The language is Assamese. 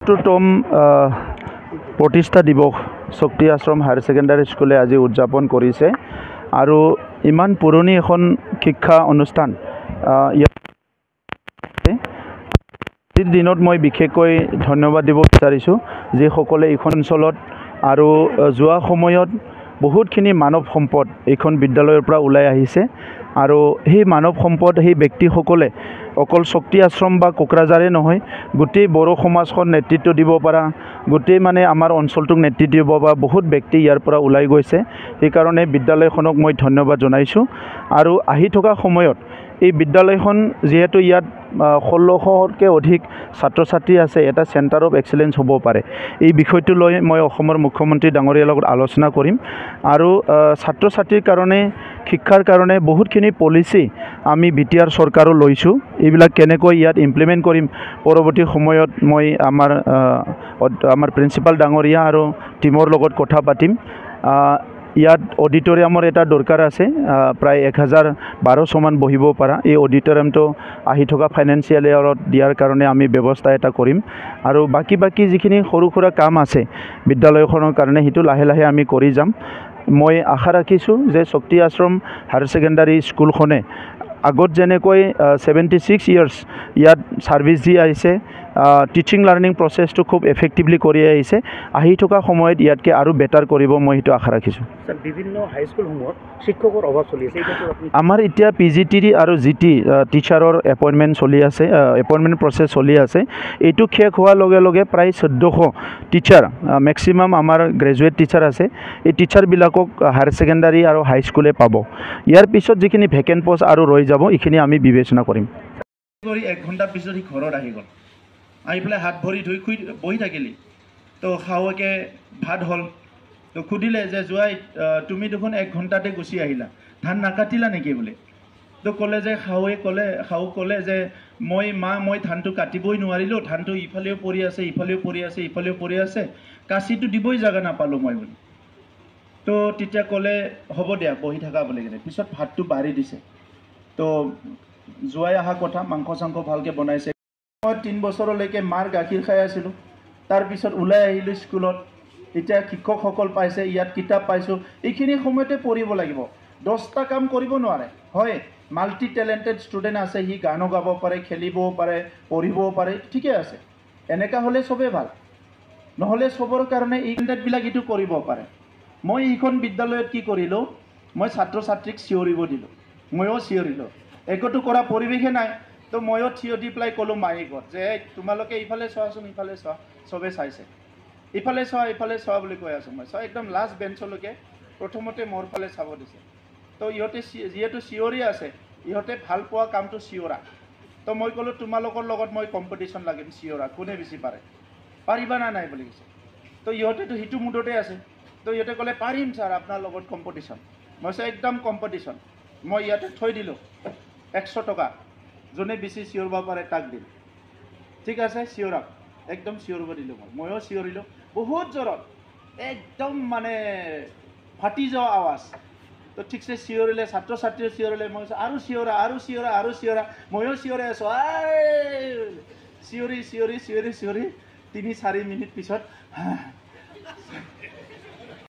তম প্ৰতিষ্ঠা দিৱস শক্তি আশ্ৰম হায়াৰ ছেকেণ্ডাৰী স্কুলে আজি উদযাপন কৰিছে আৰু ইমান পুৰণি এখন শিক্ষা অনুষ্ঠান আজিৰ দিনত মই বিশেষকৈ ধন্যবাদ দিব বিচাৰিছোঁ যিসকলে এইখন অঞ্চলত আৰু যোৱা সময়ত বহুতখিনি মানৱ সম্পদ এইখন বিদ্যালয়ৰ পৰা ওলাই আহিছে আৰু সেই মানৱ সম্পদ সেই ব্যক্তিসকলে অকল শক্তি আশ্ৰম বা কোকৰাঝাৰে নহয় গোটেই বড়ো সমাজখন নেতৃত্ব দিব পৰা গোটেই মানে আমাৰ অঞ্চলটোক নেতৃত্ব দিব পৰা বহুত ব্যক্তি ইয়াৰ পৰা ওলাই গৈছে সেইকাৰণে বিদ্যালয়খনক মই ধন্যবাদ জনাইছোঁ আৰু আহি থকা সময়ত এই বিদ্যালয়খন যেহেতু ইয়াত 1600কে অধিক ছাত্ৰ ছাত্ৰী আছে এটা চেণ্টাৰ অফ এক্সেলেন্স হ'ব পাৰে এই বিষয়টো লৈ মই অসমৰ মুখ্যমন্ত্ৰী ডাঙৰীয়াৰ লগত আলোচনা কৰিম আৰু ছাত্ৰ ছাত্ৰীৰ কাৰণে শিক্ষাৰ কাৰণে বহুতখিনি পলিচি আমি বিটিআৰ চৰকাৰো লৈছোঁ এইবিলাক কেনেকৈ ইয়াত ইমপ্লিমেণ্ট কৰিম পৰৱৰ্তী সময়ত মই আমাৰ প্ৰিন্সিপাল ডাঙৰীয়া আৰু টিমৰ লগত কথা পাতিম ইয়াত অডিটৰিয়ামৰ এটা দৰকাৰ আছে প্ৰায় 1012 মান বহিব পৰা এই অডিটৰিয়ামটো আহি থকা ফাইনেন্সিয়েল ইয়াৰত দিয়াৰ কাৰণে আমি ব্যৱস্থা এটা কৰিম আৰু বাকি যিখিনি সৰু সুৰা কাম আছে বিদ্যালয়খনৰ কাৰণে সেইটো লাহে লাহে আমি কৰি যাম মই আশা ৰাখিছোঁ যে শক্তি আশ্ৰম হায়াৰ ছেকেণ্ডাৰী স্কুলখনে আগত যেনেকৈ 76 ইয়াৰ্ছ ইয়াত ছাৰ্ভিচ দি আহিছে টিচিং লাৰ্নিং প্ৰচেছটো খুব এফেক্টিভলি কৰি আহিছে আহি থকা সময়ত ইয়াতকৈ আৰু বেটাৰ কৰিব মই সেইটো আশা ৰাখিছোঁ স্যাৰ বিভিন্ন হাইস্কুলসমূহত শিক্ষকৰ অভাৱ চলি আছে আমাৰ এতিয়া PGT আৰু GT টিচাৰৰ এপইণ্টমেণ্ট চলি আছে এপইণ্টমেণ্ট প্ৰচেছ চলি আছে এইটো শেষ হোৱাৰ লগে লগে প্ৰায় 1400 টিচাৰ মেক্সিমাম আমাৰ গ্ৰেজুৱেট টিচাৰ আছে এই টিচাৰবিলাকক হায়াৰ ছেকেণ্ডাৰী আৰু হাইস্কুলে পাব ইয়াৰ পিছত যিখিনি ভেকেণ্ট পোষ্ট আৰু ৰৈ যাব এইখিনি আমি বিবেচনা কৰিম 1 ঘণ্টা পিছত সি ঘৰত আহি গ'ল আহি পেলাই হাত ভৰি ধুই বহি থাকিলি তো খাওঁকে ভাত হ'ল তো সুধিলে যে যোৱাই তুমি দেখোন 1 ঘণ্টাতে গুচি আহিলা ধান নাকাটিলা নেকি বোলে তো ক'লে যে খাওঁ ক'লে যে মই ধানটো কাটিবই নোৱাৰিলোঁ ধানটো ইফালেও পৰি আছে ইফালেও পৰি আছে কাঁচিটো দিবই জাগা নাপালোঁ মই বুলি তো তেতিয়া ক'লে হ'ব দিয়া বহি থাকা বুলি কিনে পিছত ভাতটো বাঢ়ি দিছে তো যোৱাই অহা কথা মাংস চাংস ভালকৈ বনাইছে মই 3 বছৰলৈকে মাৰ গাখীৰ খাই আছিলোঁ তাৰপিছত ওলাই আহিলোঁ স্কুলত এতিয়া শিক্ষকসকল পাইছে ইয়াত কিতাপ পাইছোঁ এইখিনি সময়তে পঢ়িব লাগিব 10টা কাম কৰিব নোৱাৰে হয় মাল্টি টেলেণ্টেড ষ্টুডেণ্ট আছে সি গানো গাব পাৰে খেলিবও পাৰে পঢ়িবও পাৰে ঠিকে আছে এনেকা হ'লে চবেই ভাল নহ'লে চবৰ কাৰণে এই টেলেণ্টেডবিলাক এইটো কৰিব পাৰে মই এইখন বিদ্যালয়ত কি কৰিলোঁ মই ছাত্ৰ ছাত্ৰীক চিঞৰিব দিলোঁ ময়ো চিঞৰিলোঁ একোটো কৰা পৰিৱেশে নাই তো ময়ো থিয় দি পেলাই ক'লোঁ মাইকত যে তোমালোকে ইফালে চোৱাচোন ইফালে চোৱা চবে চাইছে ইফালে চোৱা বুলি কৈ আছোঁ মই একদম লাষ্ট বেঞ্চলৈকে প্ৰথমতে মোৰ ফালে চাব দিছে তো ইহঁতে যিহেতু চিঞৰি আছে ইহঁতে ভাল পোৱা কামটো চিঞৰা তো মই ক'লোঁ তোমালোকৰ লগত মই কম্পিটিশ্যন লাগিম চিঞৰা কোনে বেছি পাৰে পাৰিবা না নাই বুলি কৈছে তো ইহঁতেতো সিটো মুডতে আছে তো ইহঁতে ক'লে পাৰিম ছাৰ আপোনাৰ লগত কম্পিটিশ্যন মই একদম কম্পিটিশ্যন মই ইয়াতে থৈ দিলোঁ 100 টকা যোনে বেছি চিঞৰিব পাৰে তাক দিম ঠিক আছে চিঞৰক একদম চিঞৰিব দিলোঁ ময়ো চিঞৰিলোঁ বহুত জোৰত একদম মানে ফাটি যোৱা আৱাজ তো ঠিকছে চিঞৰিলে ছাত্ৰ ছাত্ৰীয়ে চিঞৰিলে মই আৰু চিঞৰা ময়ো চিঞৰি আছোঁ চিঞৰি 3-4 মিনিট পিছত